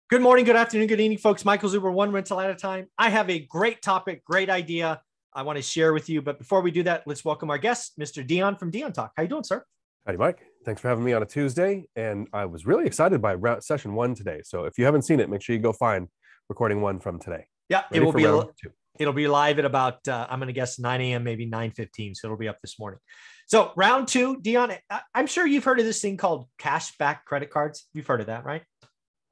Good morning, good afternoon, good evening, folks. Michael Zuber, one rental at a time. I have a great topic, great idea I want to share with you. But before we do that, let's welcome our guest, Mr. Dion from Dion Talk. How you doing, sir? Howdy, Mike. Thanks for having me on a Tuesday. And I was really excited by session one today. So if you haven't seen it, make sure you go find recording one from today. Yeah, Ready it will be. round two. It'll be live at about I'm going to guess 9 a.m., maybe 9:15. So it'll be up this morning. So round two, Dion. I'm sure you've heard of this thing called cashback credit cards. You've heard of that, right?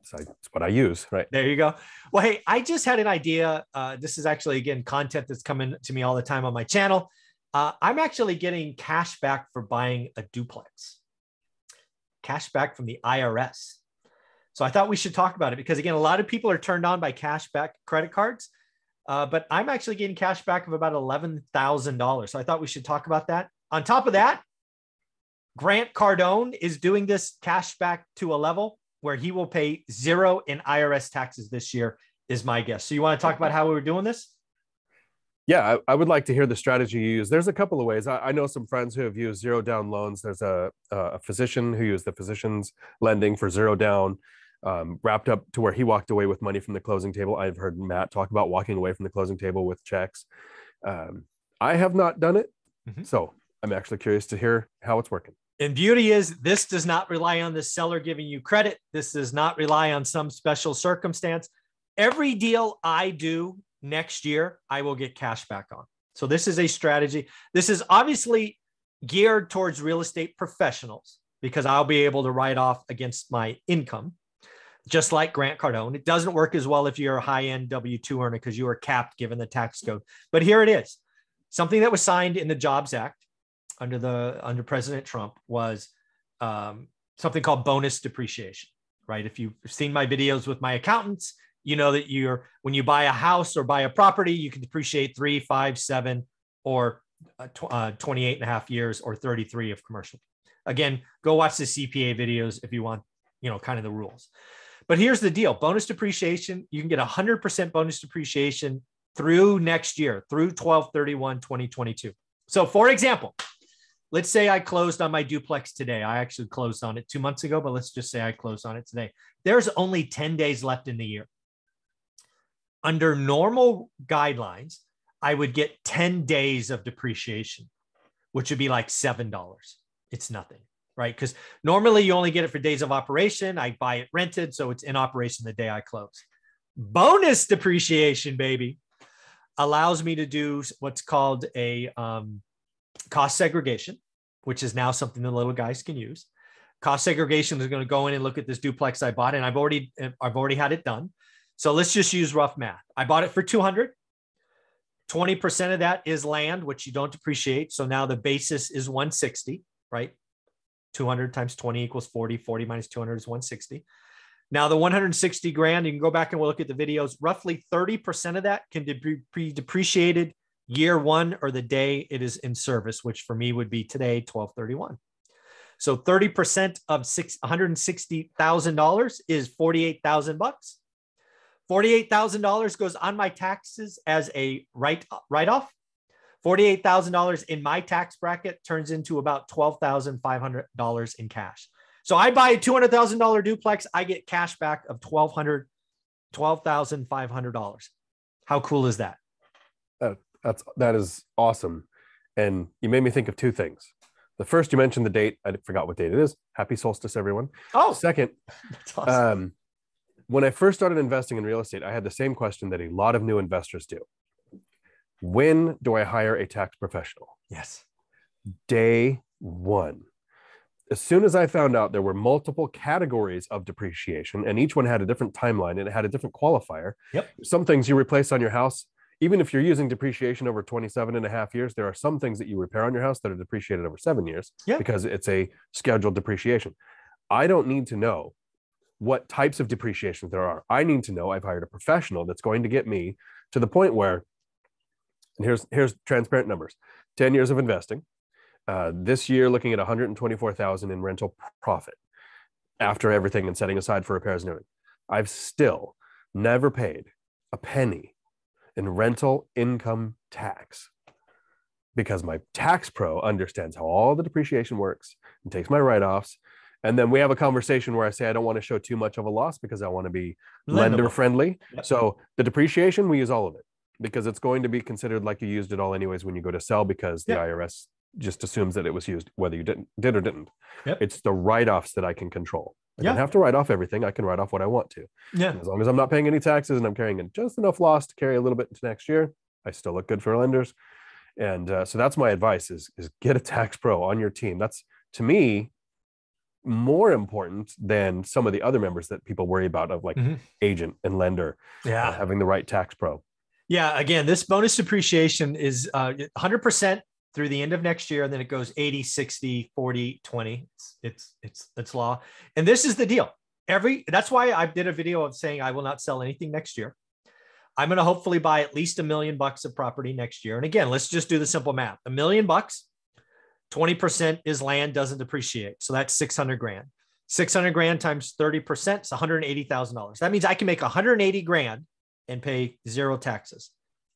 So it's what I use, right? There you go. Well, hey, I just had an idea. This is actually, again, content that's coming to me all the time on my channel. I'm actually getting cash back for buying a duplex. Cash back from the IRS. So I thought we should talk about it because, again, a lot of people are turned on by cash back credit cards, but I'm actually getting cash back of about $11,000. So I thought we should talk about that. On top of that, Grant Cardone is doing this cash back to a level where he will pay zero in IRS taxes this year, is my guess. So you want to talk about how we were doing this? Yeah, I would like to hear the strategy you use. There's a couple of ways. I know some friends who have used zero down loans. There's a physician who used the physician's lending for zero down, wrapped up to where he walked away with money from the closing table. I've heard Matt talk about walking away from the closing table with checks. I have not done it. So I'm actually curious to hear how it's working. And beauty is this does not rely on the seller giving you credit. This does not rely on some special circumstance. Every deal I do next year, I will get cash back on. So this is a strategy. This is obviously geared towards real estate professionals because I'll be able to write off against my income, just like Grant Cardone. It doesn't work as well if you're a high-end W-2 earner because you are capped given the tax code. But here it is. Something that was signed in the Jobs Act under President Trump was something called bonus depreciation, right? If you've seen my videos with my accountants, you know that when you buy a house or buy a property, you can depreciate 3, 5, 7, or 28 and a half years or 33 of commercial. Again, go watch the CPA videos if you want, kind of the rules. But here's the deal. Bonus depreciation, you can get 100% bonus depreciation through next year, through 12/31/2022. So for example, let's say I closed on my duplex today. I actually closed on it 2 months ago, but let's just say I closed on it today. There's only 10 days left in the year. Under normal guidelines, I would get 10 days of depreciation, which would be like $7. It's nothing, right? Because normally you only get it for days of operation. I buy it rented, so it's in operation the day I close. Bonus depreciation, baby, allows me to do what's called a cost segregation, which is now something the little guys can use. Cost segregation is going to go in and look at this duplex I bought, and I've already had it done. So let's just use rough math. I bought it for $200. 20% of that is land, which you don't depreciate. So now the basis is $160, right? 200 times 20 equals 40. 40 minus 200 is $160. Now the $160,000, you can go back and we'll look at the videos. Roughly 30% of that can be depreciated year one or the day it is in service, which for me would be today, 12/31. So 30% of $160,000 is $48,000. $48,000 goes on my taxes as a write-off. $48,000 in my tax bracket turns into about $12,500 in cash. So I buy a $200,000 duplex, I get cash back of $12,500. How cool is that? That is awesome. And you made me think of two things. The first, you mentioned the date. I forgot what date it is. Happy solstice, everyone. Oh, second, that's awesome. When I first started investing in real estate, I had the same question that a lot of new investors do. When do I hire a tax professional? Yes. Day one. As soon as I found out there were multiple categories of depreciation and each one had a different timeline and it had a different qualifier. Yep. Some things you replace on your house, even if you're using depreciation over 27 and a half years, there are some things that you repair on your house that are depreciated over 7 years because it's a scheduled depreciation. I don't need to know what types of depreciations there are. I need to know I've hired a professional that's going to get me to the point where, and here's transparent numbers, 10 years of investing, this year looking at $124,000 in rental profit after everything and setting aside for repairs and everything. I've still never paid a penny in rental income tax because my tax pro understands how all the depreciation works and takes my write-offs And then we have a conversation where I say I don't want to show too much of a loss because I want to be lender friendly. Yep. So the depreciation, we use all of it because it's going to be considered like you used it all anyways when you go to sell, because the IRS just assumes that it was used whether you did or didn't. Yep. It's the write-offs that I can control. I don't have to write off everything. I can write off what I want to. Yeah. And as long as I'm not paying any taxes and I'm carrying in just enough loss to carry a little bit into next year, I still look good for lenders. And so that's my advice is get a tax pro on your team. That's, to me, more important than some of the other members that people worry about of like agent and lender, having the right tax pro. Yeah. Again, this bonus depreciation is 100% through the end of next year. And then it goes 80, 60, 40, 20. It's law. And this is the deal. That's why I did a video of saying I will not sell anything next year. I'm going to hopefully buy at least $1 million of property next year. And again, let's just do the simple math. $1 million, 20% is land, doesn't depreciate. So that's 600 grand. 600 grand times 30% is $180,000. That means I can make 180 grand and pay zero taxes.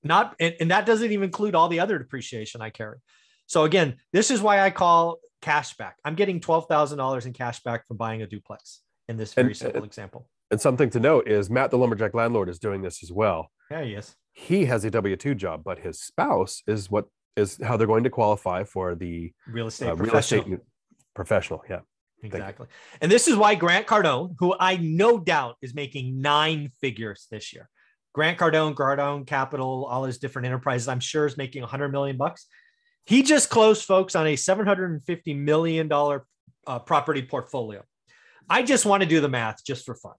And that doesn't even include all the other depreciation I carry. So again, this is why I call cash back. I'm getting $12,000 in cash back from buying a duplex in this very simple example. And something to note is Matt, the Lumberjack Landlord, is doing this as well. Yeah, he is. He has a W-2 job, but his spouse is how they're going to qualify for the real estate professional. Yeah, exactly. And this is why Grant Cardone, who I no doubt is making 9 figures this year, Grant Cardone Capital, all his different enterprises, I'm sure is making $100 million. He just closed, folks, on a $750 million property portfolio. I just want to do the math just for fun.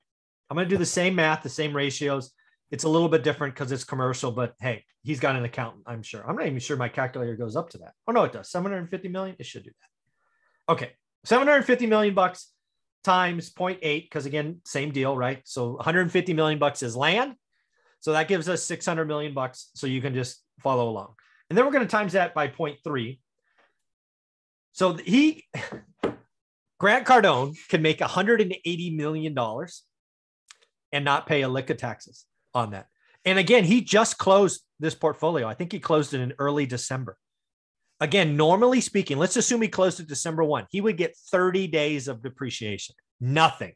I'm going to do the same math, the same ratios. It's a little bit different because it's commercial, but hey, he's got an accountant, I'm sure. I'm not even sure my calculator goes up to that. Oh, no, it does. 750 million. It should do that. Okay. 750 million bucks times 0.8, because again, same deal, right? So 150 million bucks is land. So that gives us 600 million bucks. So you can just follow along. And then we're going to times that by 0.3. So Grant Cardone can make $180 million and not pay a lick of taxes on that. And again, he just closed this portfolio. I think he closed it in early December. Again, normally speaking, let's assume he closed it December 1. He would get 30 days of depreciation. Nothing.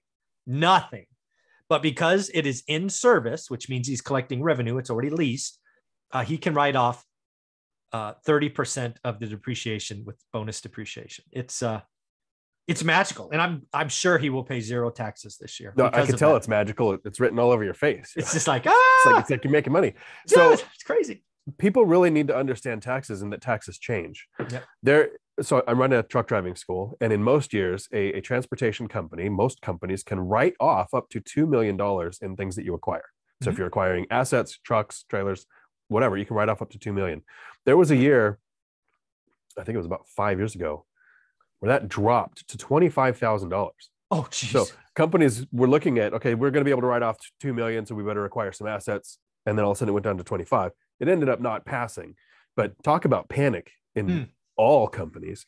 But because it is in service, which means he's collecting revenue, it's already leased, he can write off 30% of the depreciation with bonus depreciation. It's magical. And I'm sure he will pay zero taxes this year. No, I can tell it's magical. It's written all over your face. It's just like, it's like you're making money. So yeah, it's crazy. People really need to understand taxes and that taxes change. Yeah. So I'm running a truck driving school, and in most years, a transportation company, most companies can write off up to $2 million in things that you acquire. So if you're acquiring assets, trucks, trailers, whatever, you can write off up to $2 million. There was a year, I think it was about 5 years ago, where that dropped to $25,000. Oh, geez. So companies were looking at, okay, we're going to be able to write off $2 million, so we better acquire some assets. And then all of a sudden it went down to 25. It ended up not passing. But talk about panic in all companies.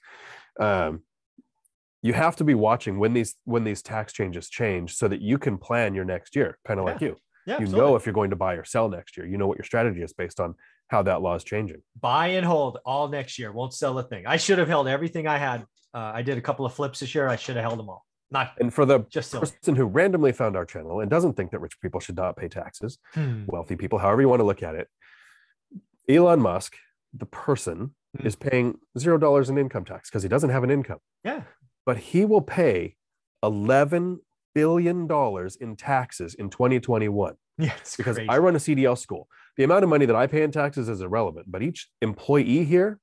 You have to be watching when these tax changes change so that you can plan your next year, kind of like you. Yeah, you know if you're going to buy or sell next year. You know what your strategy is based on how that law is changing. Buy and hold all next year. Won't sell a thing. I should have held everything I had. I did a couple of flips this year. I should have held them all. And for the just person who randomly found our channel and doesn't think that rich people should not pay taxes, wealthy people, however you want to look at it, Elon Musk, the person, is paying $0 in income tax because he doesn't have an income. Yeah. But he will pay $11 billion in taxes in 2021. Yeah, because crazy. I run a CDL school. The amount of money that I pay in taxes is irrelevant, but each employee here,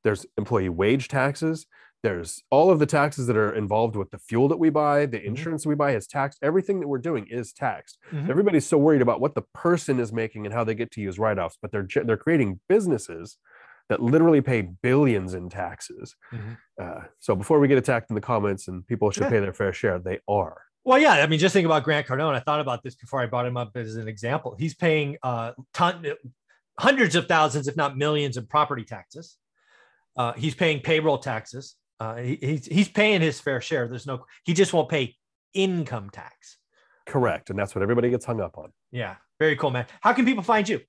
there's employee wage taxes. There's all of the taxes that are involved with the fuel that we buy, the insurance we buy is taxed. Everything that we're doing is taxed. Everybody's so worried about what the person is making and how they get to use write-offs, but they're creating businesses that literally pay billions in taxes. So before we get attacked in the comments and people should pay their fair share, they are. Well, yeah. I mean, just think about Grant Cardone. I thought about this before I brought him up as an example. He's paying hundreds of thousands, if not millions, of property taxes. He's paying payroll taxes. He's paying his fair share. He just won't pay income tax. Correct. And that's what everybody gets hung up on. Yeah. Very cool, man. How can people find you?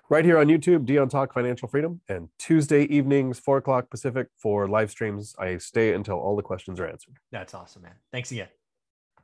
Right here on YouTube, Dion Talk Financial Freedom, and Tuesday evenings, 4 o'clock Pacific for live streams. I stay until all the questions are answered. That's awesome, man. Thanks again.